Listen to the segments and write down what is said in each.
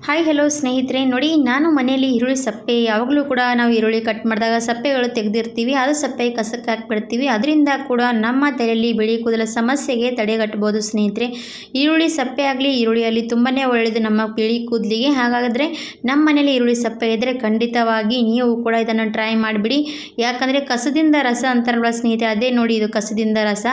Hi hello ಸ್ನೇಹಿತರೆ, ನೋಡಿ ನಾನು ಮನೆಯಲ್ಲಿ ಈರುಳ್ಳಿ ಸಪ್ಪೆ ಯಾವಾಗಲೂ ಕೂಡ ನಾವು ಈರುಳ್ಳಿ ಕಟ್ ಮಾಡಿದಾಗ ಸಪ್ಪೆಗಳು ತೆಗೆದಿರ್ತೀವಿ. ಅದು ಸಪ್ಪೆ ಕಸಕ್ಕೆ ಹಾಕಿಬಿಡ್ತೀವಿ. ಅದರಿಂದ ಕೂಡ ನಮ್ಮ ತಲೆಯಲ್ಲಿ ಬಿಳಿ ಕೂದಲ ಸಮಸ್ಯೆಗೆ ತಡೆಗಟ್ಟಬಹುದು ಸ್ನೇಹಿತರೆ. ಈರುಳ್ಳಿ ಸಪ್ಪೆ ಆಗಲಿ ಈರುಳ್ಳಿಯಲ್ಲಿ ತುಂಬಾ ಒಳ್ಳೆಯದು ನಮ್ಮ ಬಿಳಿ ಕೂದಲಿಗೆ. ಹಾಗಾದರೆ ನಮ್ಮ ಮನೆಯಲ್ಲಿ ಈರುಳ್ಳಿ ಸಪ್ಪೆ ಇದ್ದರೆ ಖಂಡಿತವಾಗಿ ನೀವು ಕೂಡ ಇದನ್ನು ಟ್ರೈ ಮಾಡಿಬಿಡಿ. ಯಾಕಂದರೆ ಕಸದಿಂದ ರಸ ಅಂತಾರಲ್ವ ಸ್ನೇಹಿತರೆ, ಅದೇ ನೋಡಿ ಇದು ಕಸದಿಂದ ರಸ.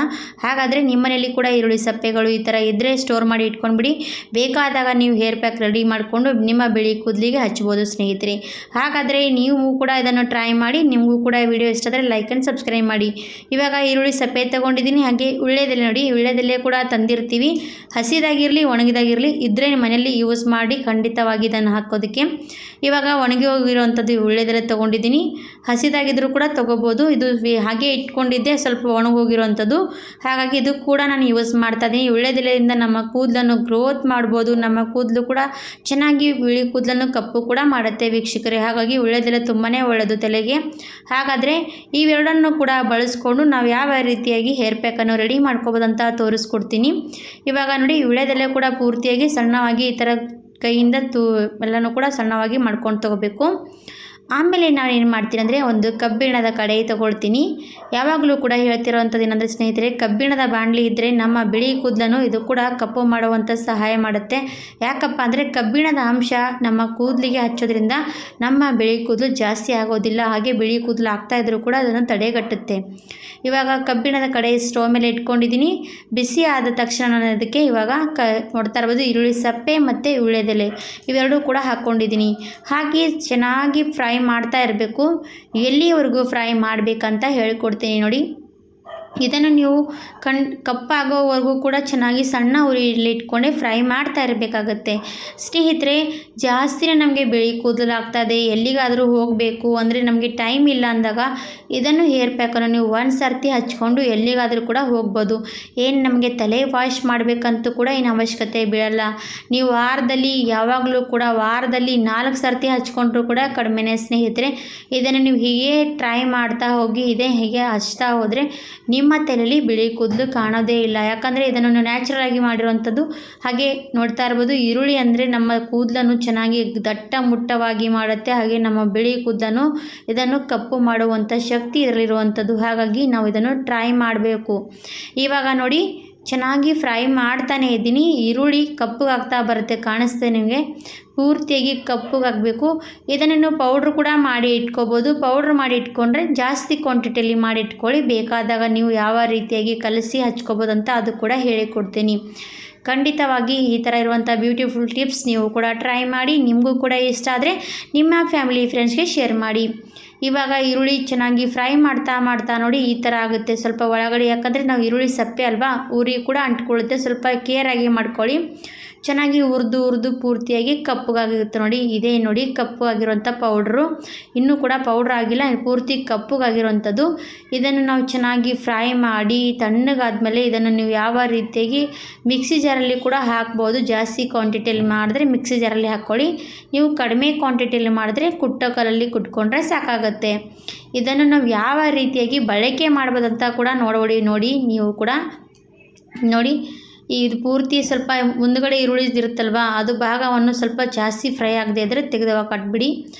ಹಾಗಾದರೆ ನಿಮ್ಮ ಮನೆಯಲ್ಲಿ ಕೂಡ ಈರುಳ್ಳಿ ಸಪ್ಪೆಗಳು ಈ ಥರ ಇದ್ದರೆ ಸ್ಟೋರ್ ಮಾಡಿ ಇಟ್ಕೊಂಡ್ಬಿಡಿ. ಬೇಕಾದಾಗ ನೀವು ಹೇರ್ ಪ್ಯಾಕ್ ರೆಡಿ ಮಾಡ್ಕೊಂಡು ನಿಮ್ಮ ಬಿಳಿ ಕೂದಲಿಗೆ ಹಚ್ಚಬಹುದು ಸ್ನೇಹಿತರೆ. ಹಾಗಾದರೆ ನೀವು ಕೂಡ ಇದನ್ನು ಟ್ರೈ ಮಾಡಿ. ನಿಮಗೂ ಕೂಡ ವಿಡಿಯೋ ಇಷ್ಟ ಆದರೆ ಲೈಕ್ ಆ್ಯಂಡ್ ಸಬ್ಸ್ಕ್ರೈಬ್ ಮಾಡಿ. ಇವಾಗ ಈರುಳ್ಳಿ ಸಪ್ಪೆ ತೊಗೊಂಡಿದ್ದೀನಿ. ಹಾಗೆ ಉಳ್ಳೆದೆಲೆ ನೋಡಿ, ಉಳ್ಳೆದೆಲೆ ಕೂಡ ತಂದಿರ್ತೀವಿ. ಹಸಿದಾಗಿರಲಿ ಒಣಗಿದಾಗಿರಲಿ ಇದ್ದರೆ ಮನೆಯಲ್ಲಿ ಯೂಸ್ ಮಾಡಿ ಖಂಡಿತವಾಗಿ ಇದನ್ನು ಹಾಕೋದಕ್ಕೆ. ಇವಾಗ ಒಣಗಿ ಹೋಗಿರೋವಂಥದ್ದು ಉಳ್ಳೆದೆಲೆ ತೊಗೊಂಡಿದ್ದೀನಿ. ಹಸಿದಾಗಿದ್ದರೂ ಕೂಡ ತೊಗೋಬೋದು. ಇದು ಹಾಗೆ ಇಟ್ಕೊಂಡಿದ್ದೆ, ಸ್ವಲ್ಪ ಒಣಗೋಗಿರೋವಂಥದ್ದು. ಹಾಗಾಗಿ ಇದು ಕೂಡ ನಾನು ಯೂಸ್ ಮಾಡ್ತಾ ಇದ್ದೀನಿ. ಉಳ್ಳೆದೆಲೆಯಿಂದ ನಮ್ಮ ಕೂದಲನ್ನು ಗ್ರೋತ್ ಮಾಡ್ಬೋದು. ನಮ್ಮ ಕೂದಲು ಕೂಡ ಚೆನ್ನಾಗಿ ಬಿಳಿ ಕೂದಲನ್ನು ಕಪ್ಪು ಕೂಡ ಮಾಡುತ್ತೆ ವೀಕ್ಷಕರೇ. ಹಾಗಾಗಿ ಉಳ್ಳೆದೆಲೆ ತುಂಬಾ ಒಳ್ಳೆಯದು ತಲೆಗೆ. ಹಾಗಾದರೆ ಇವೆರಡನ್ನು ಕೂಡ ಬಳಸ್ಕೊಂಡು ನಾವು ಯಾವ ರೀತಿಯಾಗಿ ಹೇರ್ ಪ್ಯಾಕನ್ನು ರೆಡಿ ಮಾಡ್ಕೋಬೋದಂತ ತೋರಿಸ್ಕೊಡ್ತೀನಿ. ಇವಾಗ ನೋಡಿ, ಉಳ್ಳೆದೆಲೆ ಕೂಡ ಪೂರ್ತಿಯಾಗಿ ಸಣ್ಣವಾಗಿ ಈ ಥರ ಕೈಯಿಂದ ಎಲ್ಲನೂ ಕೂಡ ಸಣ್ಣವಾಗಿ ಮಾಡ್ಕೊಂಡು ತಗೋಬೇಕು. ಆಮೇಲೆ ನಾನು ಏನು ಮಾಡ್ತೀನಿ ಅಂದರೆ ಒಂದು ಕಬ್ಬಿಣದ ಕಡಾಯಿ ತೊಗೊಳ್ತೀನಿ. ಯಾವಾಗಲೂ ಕೂಡ ಹೇಳ್ತಿರೋವಂಥದ್ದು ಏನಂದರೆ ಸ್ನೇಹಿತರೆ, ಕಬ್ಬಿಣದ ಬಾಣಲಿ ಇದ್ದರೆ ನಮ್ಮ ಬಿಳಿ ಕೂದಲನ್ನು ಇದು ಕೂಡ ಕಪ್ಪು ಮಾಡುವಂಥ ಸಹಾಯ ಮಾಡುತ್ತೆ. ಯಾಕಪ್ಪ ಅಂದರೆ ಕಬ್ಬಿಣದ ಅಂಶ ನಮ್ಮ ಕೂದಲಿಗೆ ಹಚ್ಚೋದ್ರಿಂದ ನಮ್ಮ ಬಿಳಿ ಕೂದಲು ಜಾಸ್ತಿ ಆಗೋದಿಲ್ಲ. ಹಾಗೆ ಬಿಳಿ ಕೂದಲು ಆಗ್ತಾಯಿದ್ರೂ ಕೂಡ ಅದನ್ನು ತಡೆಗಟ್ಟುತ್ತೆ. ಇವಾಗ ಕಬ್ಬಿಣದ ಕಡಾಯಿ ಸ್ಟವ್ ಮೇಲೆ ಇಟ್ಕೊಂಡಿದ್ದೀನಿ. ಬಿಸಿ ಆದ ತಕ್ಷಣ ನಾನು ಅದಕ್ಕೆ ಇವಾಗ ನೋಡ್ತಾ ಇರ್ಬೋದು ಈರುಳ್ಳಿ ಸಪ್ಪೆ ಮತ್ತು ಉಳ್ಳೆದೆಲೆ ಇವೆರಡೂ ಕೂಡ ಹಾಕ್ಕೊಂಡಿದ್ದೀನಿ. ಹಾಗೆ ಚೆನ್ನಾಗಿ ಫ್ರೈ ಮಾಡ್ತಾ ಇರಬೇಕು. ಎಲ್ಲಿವರೆಗೂ ಫ್ರೈ ಮಾಡಬೇಕಂತ ಹೇಳ್ಕೊಡ್ತೀನಿ ನೋಡಿ. ಇದನ್ನು ನೀವು ಕಪ್ಪಾಗೋವರೆಗೂ ಕೂಡ ಚೆನ್ನಾಗಿ ಸಣ್ಣ ಉರಿಯಲ್ಲಿ ಇಟ್ಕೊಂಡೆ ಫ್ರೈ ಮಾಡ್ತಾ ಇರಬೇಕಾಗತ್ತೆ ಸ್ನೇಹಿತರೆ. ಜಾಸ್ತಿನೇ ನಮಗೆ ಬಿಳಿ ಕೂದಲು ಆಗ್ತಾಯಿದೆ, ಎಲ್ಲಿಗಾದರೂ ಹೋಗಬೇಕು ಅಂದರೆ ನಮಗೆ ಟೈಮ್ ಇಲ್ಲ ಅಂದಾಗ ಇದನ್ನು ಹೇರ್ ಪ್ಯಾಕನ್ನು ನೀವು ಒಂದು ಸರ್ತಿ ಹಚ್ಕೊಂಡು ಎಲ್ಲಿಗಾದರೂ ಕೂಡ ಹೋಗ್ಬೋದು. ಏನು ನಮಗೆ ತಲೆ ವಾಶ್ ಮಾಡಬೇಕಂತೂ ಕೂಡ ಏನು ಅವಶ್ಯಕತೆ ಬೀಳಲ್ಲ. ನೀವು ವಾರದಲ್ಲಿ ಯಾವಾಗಲೂ ಕೂಡ ವಾರದಲ್ಲಿ 4 ಸರ್ತಿ ಹಚ್ಕೊಂಡ್ರೂ ಕೂಡ ಕಡಿಮೆನೇ ಸ್ನೇಹಿತರೆ. ಇದನ್ನು ನೀವು ಹೀಗೆ ಟ್ರೈ ಮಾಡ್ತಾ ಹೋಗಿ, ಇದೇ ಹೀಗೆ ಹಚ್ತಾ ಹೋದರೆ ನಿಮ್ಮ ತಲೆಯಲ್ಲಿ ಬಿಳಿ ಕೂದಲು ಕಾಣೋದೇ ಇಲ್ಲ. ಯಾಕಂದರೆ ಇದನ್ನು ನ್ಯಾಚುರಲ್ ಆಗಿ ಮಾಡಿರುವಂಥದ್ದು. ಹಾಗೆ ನೋಡ್ತಾ ಇರ್ಬೋದು, ಈರುಳ್ಳಿ ಅಂದರೆ ನಮ್ಮ ಕೂದಲನ್ನು ಚೆನ್ನಾಗಿ ದಟ್ಟ ಮುಟ್ಟವಾಗಿ ಮಾಡುತ್ತೆ. ಹಾಗೆ ನಮ್ಮ ಬಿಳಿ ಕೂದಲನ್ನು ಇದನ್ನು ಕಪ್ಪು ಮಾಡುವಂಥ ಶಕ್ತಿ ಇದರಲ್ಲಿರುವಂಥದ್ದು. ಹಾಗಾಗಿ ನಾವು ಇದನ್ನು ಟ್ರೈ ಮಾಡಬೇಕು. ಇವಾಗ ನೋಡಿ, ಚೆನ್ನಾಗಿ ಫ್ರೈ ಮಾಡ್ತಾನೆ ಇದ್ದೀನಿ. ಈರುಳ್ಳಿ ಕಪ್ಪಗಾಗ್ತಾ ಬರುತ್ತೆ, ಕಾಣಿಸ್ತೆ ನಿಮಗೆ. ಪೂರ್ತಿಯಾಗಿ ಕಪ್ಪಗಾಗಬೇಕು. ಇದನ್ನು ನೀವು ಪೌಡ್ರ್ ಕೂಡ ಮಾಡಿ ಇಟ್ಕೋಬೋದು. ಪೌಡ್ರ್ ಮಾಡಿ ಇಟ್ಕೊಂಡ್ರೆ ಜಾಸ್ತಿ ಕ್ವಾಂಟಿಟಿಯಲ್ಲಿ ಮಾಡಿ ಇಟ್ಕೊಳ್ಳಿ. ಬೇಕಾದಾಗ ನೀವು ಯಾವ ರೀತಿಯಾಗಿ ಕಲಸಿ ಹಚ್ಕೋಬೋದಂತ ಅದು ಕೂಡ ಹೇಳಿಕೊಡ್ತೀನಿ. ಖಂಡಿತವಾಗಿ ಈ ಥರ ಇರುವಂಥ ಬ್ಯೂಟಿಫುಲ್ ಟಿಪ್ಸ್ ನೀವು ಕೂಡ ಟ್ರೈ ಮಾಡಿ. ನಿಮಗೂ ಕೂಡ ಇಷ್ಟ ಆದರೆ ನಿಮ್ಮ ಫ್ಯಾಮಿಲಿ ಫ್ರೆಂಡ್ಸ್ಗೆ ಶೇರ್ ಮಾಡಿ. ಇವಾಗ ಈರುಳ್ಳಿ ಚೆನ್ನಾಗಿ ಫ್ರೈ ಮಾಡ್ತಾ ನೋಡಿ ಈ ಥರ ಆಗುತ್ತೆ ಸ್ವಲ್ಪ ಒಳಗಡೆ. ಯಾಕಂದರೆ ನಾವು ಈರುಳ್ಳಿ ಸಪ್ಪೆ ಅಲ್ವಾ, ಉರಿ ಕೂಡ ಅಂಟ್ಕೊಳ್ಳುತ್ತೆ. ಸ್ವಲ್ಪ ಕೇರಾಗಿ ಮಾಡ್ಕೊಳ್ಳಿ. ಚೆನ್ನಾಗಿ ಹುರಿದು ಪೂರ್ತಿಯಾಗಿ ಕಪ್ಪಗಾಗಿರುತ್ತೆ ನೋಡಿ. ಇದೇ ನೋಡಿ ಕಪ್ಪಗಾಗಿರುವಂಥ ಪೌಡ್ರು. ಇನ್ನೂ ಕೂಡ ಪೌಡ್ರ್ ಆಗಿಲ್ಲ, ಪೂರ್ತಿ ಕಪ್ಪಗಾಗಿರುವಂಥದ್ದು. ಇದನ್ನು ನಾವು ಚೆನ್ನಾಗಿ ಫ್ರೈ ಮಾಡಿ ತಣ್ಣಗಾದ್ಮೇಲೆ ಇದನ್ನು ನೀವು ಯಾವ ರೀತಿಯಾಗಿ ಮಿಕ್ಸಿ ಜಾರಲ್ಲಿ ಕೂಡ ಹಾಕ್ಬೋದು. ಜಾಸ್ತಿ ಕ್ವಾಂಟಿಟಿಯಲ್ಲಿ ಮಾಡಿದ್ರೆ ಮಿಕ್ಸಿ ಜಾರಲ್ಲಿ ಹಾಕ್ಕೊಳ್ಳಿ. ನೀವು ಕಡಿಮೆ ಕ್ವಾಂಟಿಟಿಯಲ್ಲಿ ಮಾಡಿದ್ರೆ ಕುಟ್ಟೋ ಕಲ್ಲಲ್ಲಿ ಕುಟ್ಕೊಂಡ್ರೆ ಸಾಕಾಗತ್ತೆ. ಇದನ್ನು ನಾವು ಯಾವ ರೀತಿಯಾಗಿ ಬಳಕೆ ಮಾಡ್ಬೋದಂತ ಕೂಡ ನೋಡಿ ನೀವು ಕೂಡ ನೋಡಿ. ಇದು ಪೂರ್ತಿ ಸ್ವಲ್ಪ ಮುಂದುಗಡೆ ಈರುಳ್ಳಿ ಇರುತ್ತಲ್ವ, ಅದು ಭಾಗವನ್ನು ಸ್ವಲ್ಪ ಜಾಸ್ತಿ ಫ್ರೈ ಆಗದೆ ಇದ್ದರೆ ತೆಗೆದವಾಗ ಕಟ್ಬಿಡಿ.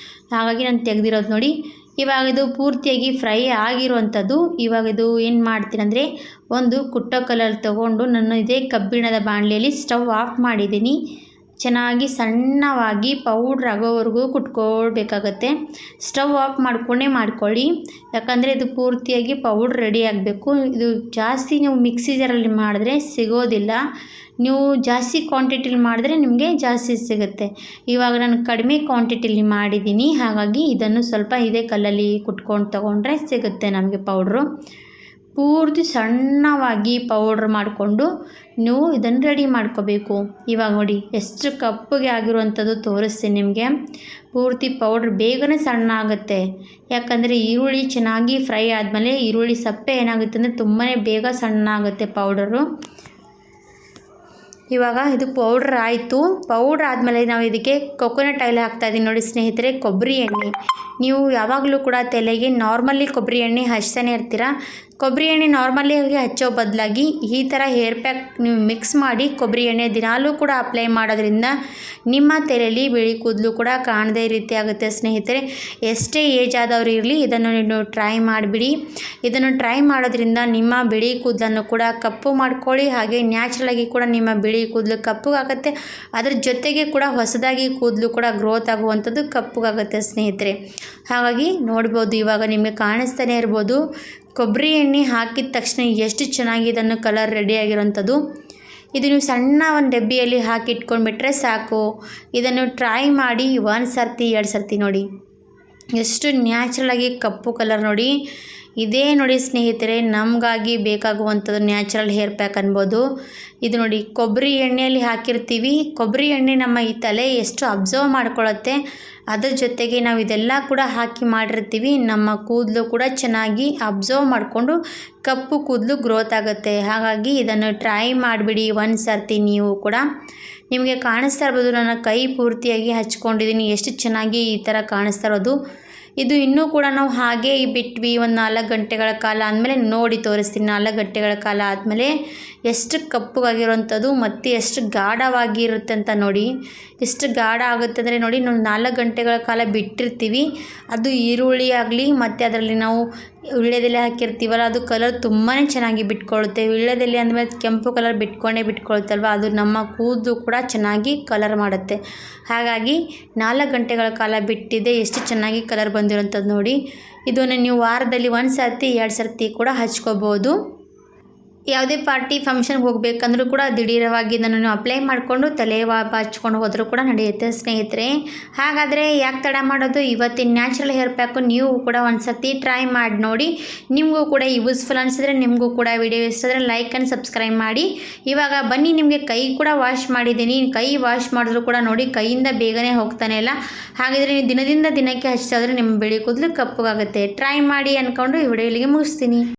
ಹಾಗಾಗಿ ನಾನು ತೆಗೆದಿರೋದು ನೋಡಿ. ಇವಾಗ ಇದು ಪೂರ್ತಿಯಾಗಿ ಫ್ರೈ ಆಗಿರುವಂಥದ್ದು. ಇವಾಗ ಇದು ಏನು ಮಾಡ್ತೀನಿ ಅಂದರೆ, ಒಂದು ಕುಟ್ಟೋ ಕಲ್ಲಲ್ಲಿ ತೊಗೊಂಡು ನಾನು ಇದೇ ಕಬ್ಬಿಣದ ಬಾಣಲೆಯಲ್ಲಿ ಸ್ಟವ್ ಆಫ್ ಮಾಡಿದ್ದೀನಿ. ಚೆನ್ನಾಗಿ ಸಣ್ಣವಾಗಿ ಪೌಡ್ರ್ ಆಗೋವರೆಗೂ ಕುಟ್ಕೊಳ್ಬೇಕಾಗತ್ತೆ. ಸ್ಟವ್ ಆಫ್ ಮಾಡ್ಕೊಳ್ಳಿ. ಯಾಕಂದರೆ ಇದು ಪೂರ್ತಿಯಾಗಿ ಪೌಡ್ರ್ ರೆಡಿ ಆಗಬೇಕು. ಇದು ಜಾಸ್ತಿ ನೀವು ಮಿಕ್ಸಿ ಜಾರಲ್ಲಿ ಮಾಡಿದ್ರೆ ಸಿಗೋದಿಲ್ಲ. ನೀವು ಜಾಸ್ತಿ ಕ್ವಾಂಟಿಟಿಲಿ ಮಾಡಿದ್ರೆ ನಿಮಗೆ ಜಾಸ್ತಿ ಸಿಗುತ್ತೆ. ಇವಾಗ ನಾನು ಕಡಿಮೆ ಕ್ವಾಂಟಿಟಿಲಿ ಮಾಡಿದ್ದೀನಿ. ಹಾಗಾಗಿ ಇದನ್ನು ಸ್ವಲ್ಪ ಇದೇ ಕಲ್ಲಲ್ಲಿ ಕುಟ್ಕೊಂಡು ತೊಗೊಂಡ್ರೆ ಸಿಗುತ್ತೆ ನಮಗೆ ಪೌಡ್ರು. ಪೂರ್ತಿ ಸಣ್ಣವಾಗಿ ಪೌಡ್ರ್ ಮಾಡಿಕೊಂಡು ನೀವು ಇದನ್ನು ರೆಡಿ ಮಾಡ್ಕೋಬೇಕು. ಇವಾಗ ನೋಡಿ ಎಷ್ಟು ಕಪ್ಪಗೆ ಆಗಿರುವಂಥದ್ದು ತೋರಿಸ್ತೀನಿ ನಿಮಗೆ. ಪೂರ್ತಿ ಪೌಡ್ರ್ ಬೇಗನೆ ಸಣ್ಣ ಆಗುತ್ತೆ. ಯಾಕಂದರೆ ಈರುಳ್ಳಿ ಚೆನ್ನಾಗಿ ಫ್ರೈ ಆದಮೇಲೆ ಈರುಳ್ಳಿ ಸಪ್ಪೆ ಏನಾಗುತ್ತೆ ಅಂದರೆ ತುಂಬಾ ಬೇಗ ಸಣ್ಣ ಆಗುತ್ತೆ ಪೌಡರು. ಇವಾಗ ಇದು ಪೌಡ್ರ್ ಆಯಿತು. ಪೌಡ್ರ್ ಆದಮೇಲೆ ನಾವು ಇದಕ್ಕೆ ಕೊಕೊನಟ್ ಆಯಿಲ್ ಹಾಕ್ತಾಯಿದ್ದೀನಿ ನೋಡಿ ಸ್ನೇಹಿತರೆ, ಕೊಬ್ಬರಿ ಎಣ್ಣೆ. ನೀವು ಯಾವಾಗಲೂ ಕೂಡ ತಲೆಗೆ ನಾರ್ಮಲಿ ಕೊಬ್ಬರಿ ಎಣ್ಣೆ ಹಚ್ತಾನೆ ಇರ್ತೀರ. ಕೊಬ್ಬರಿ ಎಣ್ಣೆ ನಾರ್ಮಲಿ ಹಚ್ಚೋ ಬದಲಾಗಿ ಈ ಥರ ಹೇರ್ ಪ್ಯಾಕ್ ನೀವು ಮಿಕ್ಸ್ ಮಾಡಿ ಕೊಬ್ಬರಿ ಎಣ್ಣೆ ದಿನಾಲೂ ಕೂಡ ಅಪ್ಲೈ ಮಾಡೋದ್ರಿಂದ ನಿಮ್ಮ ತಲೆಯಲ್ಲಿ ಬಿಳಿ ಕೂದಲು ಕೂಡ ಕಾಣದೇ ರೀತಿ ಆಗುತ್ತೆ ಸ್ನೇಹಿತರೆ. ಎಷ್ಟೇ ಏಜ್ ಆದವರು ಇರಲಿ ಇದನ್ನು ನೀವು ಟ್ರೈ ಮಾಡಿಬಿಡಿ. ಇದನ್ನು ಟ್ರೈ ಮಾಡೋದ್ರಿಂದ ನಿಮ್ಮ ಬಿಳಿ ಕೂದಲನ್ನು ಕೂಡ ಕಪ್ಪು ಮಾಡ್ಕೊಳ್ಳಿ. ಹಾಗೆ ನ್ಯಾಚುರಲಾಗಿ ಕೂಡ ನಿಮ್ಮ ಬಿಳಿ ಕೂದಲು ಕಪ್ಪುಗಾಗುತ್ತೆ. ಅದ್ರ ಜೊತೆಗೆ ಕೂಡ ಹೊಸದಾಗಿ ಕೂದಲು ಕೂಡ ಗ್ರೋತ್ ಆಗುವಂಥದ್ದು ಕಪ್ಪುಗಾಗುತ್ತೆ ಸ್ನೇಹಿತರೆ. ಹಾಗಾಗಿ ನೋಡ್ಬೋದು, ಇವಾಗ ನಿಮಗೆ ಕಾಣಿಸ್ತಾನೆ ಇರ್ಬೋದು ಕೊಬ್ಬರಿ ಎಣ್ಣೆ ಹಾಕಿದ ತಕ್ಷಣ ಎಷ್ಟು ಚೆನ್ನಾಗಿ ಇದನ್ನು ಕಲರ್ ರೆಡಿಯಾಗಿರೋಂಥದ್ದು. ಇದು ನೀವು ಸಣ್ಣ ಒಂದು ಡಬ್ಬಿಯಲ್ಲಿ ಹಾಕಿ ಇಟ್ಕೊಂಡ್ಬಿಟ್ರೆ ಸಾಕು. ಇದನ್ನು ಟ್ರೈ ಮಾಡಿ 1 ಸರ್ತಿ 2 ಸರ್ತಿ ನೋಡಿ ಎಷ್ಟು ನ್ಯಾಚುರಲಾಗಿ ಕಪ್ಪು ಕಲರ್ ನೋಡಿ. ಇದೇ ನೋಡಿ ಸ್ನೇಹಿತರೆ ನಮಗಾಗಿ ಬೇಕಾಗುವಂಥದ್ದು ನ್ಯಾಚುರಲ್ ಹೇರ್ ಪ್ಯಾಕ್ ಅನ್ಬೋದು. ಇದು ನೋಡಿ ಕೊಬ್ಬರಿ ಎಣ್ಣೆಯಲ್ಲಿ ಹಾಕಿರ್ತೀವಿ. ಕೊಬ್ಬರಿ ಎಣ್ಣೆ ನಮ್ಮ ಈ ತಲೆ ಎಷ್ಟು ಅಬ್ಸರ್ವ್ ಮಾಡ್ಕೊಳ್ಳುತ್ತೆ. ಅದ್ರ ಜೊತೆಗೆ ನಾವು ಇದೆಲ್ಲ ಕೂಡ ಹಾಕಿ ಮಾಡಿರ್ತೀವಿ. ನಮ್ಮ ಕೂದಲು ಕೂಡ ಚೆನ್ನಾಗಿ ಅಬ್ಸರ್ವ್ ಮಾಡಿಕೊಂಡು ಕಪ್ಪು ಕೂದಲು ಗ್ರೋತ್ ಆಗುತ್ತೆ. ಹಾಗಾಗಿ ಇದನ್ನು ಟ್ರೈ ಮಾಡಿಬಿಡಿ 1 ಸರ್ತಿ ನೀವು ಕೂಡ. ನಿಮಗೆ ಕಾಣಿಸ್ತಾ ಇರ್ಬೋದು ನನ್ನ ಕೈ ಪೂರ್ತಿಯಾಗಿ ಹಚ್ಕೊಂಡಿದ್ದೀನಿ ಎಷ್ಟು ಚೆನ್ನಾಗಿ ಈ ಥರ ಕಾಣಿಸ್ತಾ ಇರೋದು. ಇದು ಇನ್ನೂ ಕೂಡ ನಾವು ಹಾಗೇ ಬಿಟ್ವಿ ಒಂದು 4 ಗಂಟೆಗಳ ಕಾಲ ಆದಮೇಲೆ ನೋಡಿ ತೋರಿಸ್ತೀನಿ. 4 ಗಂಟೆಗಳ ಕಾಲ ಆದಮೇಲೆ ಎಷ್ಟು ಕಪ್ಪುಗಾಗಿರೋವಂಥದ್ದು ಮತ್ತು ಎಷ್ಟು ಗಾಢವಾಗಿರುತ್ತೆ ಅಂತ ನೋಡಿ. ಎಷ್ಟು ಗಾಢ ಆಗುತ್ತೆ ಅಂದರೆ ನೋಡಿ, ನಾವು 4 ಗಂಟೆಗಳ ಕಾಲ ಬಿಟ್ಟಿರ್ತೀವಿ. ಅದು ಈರುಳ್ಳಿ ಆಗಲಿ ಮತ್ತು ಅದರಲ್ಲಿ ನಾವು ವೀಳ್ಯದೆಲೆ ಹಾಕಿರ್ತೀವಲ್ಲ ಅದು ಕಲರ್ ತುಂಬಾ ಚೆನ್ನಾಗಿ ಬಿಟ್ಕೊಳ್ಳುತ್ತೆ. ವೀಳ್ಯದೆಲೆ ಅಂದಮೇಲೆ ಕೆಂಪು ಕಲರ್ ಬಿಟ್ಕೊಳ್ಳುತ್ತಲ್ವ, ಅದು ನಮ್ಮ ಕೂದಲು ಕೂಡ ಚೆನ್ನಾಗಿ ಕಲರ್ ಮಾಡುತ್ತೆ. ಹಾಗಾಗಿ 4 ಗಂಟೆಗಳ ಕಾಲ ಬಿಟ್ಟಿದೆ ಎಷ್ಟು ಚೆನ್ನಾಗಿ ಕಲರ್ ಬಂದಿರೋಂಥದ್ದು ನೋಡಿ. ಇದನ್ನು ನೀವು ವಾರದಲ್ಲಿ 1 ಸರ್ತಿ 2 ಸರ್ತಿ ಕೂಡ ಹಚ್ಕೋಬೋದು. ಯಾವುದೇ ಪಾರ್ಟಿ ಫಂಕ್ಷನ್ಗೆ ಹೋಗಬೇಕಂದ್ರೂ ಕೂಡ ದಿಢೀರವಾಗಿ ಇದನ್ನು ನೀವು ಅಪ್ಲೈ ಮಾಡಿಕೊಂಡು ತಲೆ ಹಚ್ಕೊಂಡು ಹೋದರೂ ಕೂಡ ನಡೆಯುತ್ತೆ ಸ್ನೇಹಿತರೆ. ಹಾಗಾದರೆ ಯಾಕೆ ತಡ ಮಾಡೋದು, ಇವತ್ತಿನ ನ್ಯಾಚುರಲ್ ಹೇರ್ ಪ್ಯಾಕು ನೀವು ಕೂಡ 1 ಸರ್ತಿ ಟ್ರೈ ಮಾಡಿ ನೋಡಿ. ನಿಮಗೂ ಕೂಡ ಯೂಸ್ಫುಲ್ ಅನಿಸಿದ್ರೆ, ನಿಮಗೂ ಕೂಡ ವಿಡಿಯೋ ಇಷ್ಟ ಆದರೆ ಲೈಕ್ ಆ್ಯಂಡ್ ಸಬ್ಸ್ಕ್ರೈಬ್ ಮಾಡಿ. ಇವಾಗ ಬನ್ನಿ, ನಿಮಗೆ ಕೈ ಕೂಡ ವಾಶ್ ಮಾಡಿದ್ದೀನಿ. ಕೈ ವಾಶ್ ಮಾಡಿದ್ರೂ ಕೂಡ ನೋಡಿ ಕೈಯಿಂದ ಬೇಗನೆ ಹೋಗ್ತಾನೆ ಇಲ್ಲ. ಹಾಗಿದ್ರೆ ನೀವು ದಿನದಿಂದ ದಿನಕ್ಕೆ ಹಚ್ಚಿದ್ರೆ ನಿಮ್ಮ ಬಿಳಿ ಕೂದಲು ಕಪ್ಪುಗಾಗುತ್ತೆ. ಟ್ರೈ ಮಾಡಿ ಅಂದ್ಕೊಂಡು ಈ ವಿಡಿಯೋ ಇಲ್ಲಿಗೆ ಮುಗಿಸ್ತೀನಿ.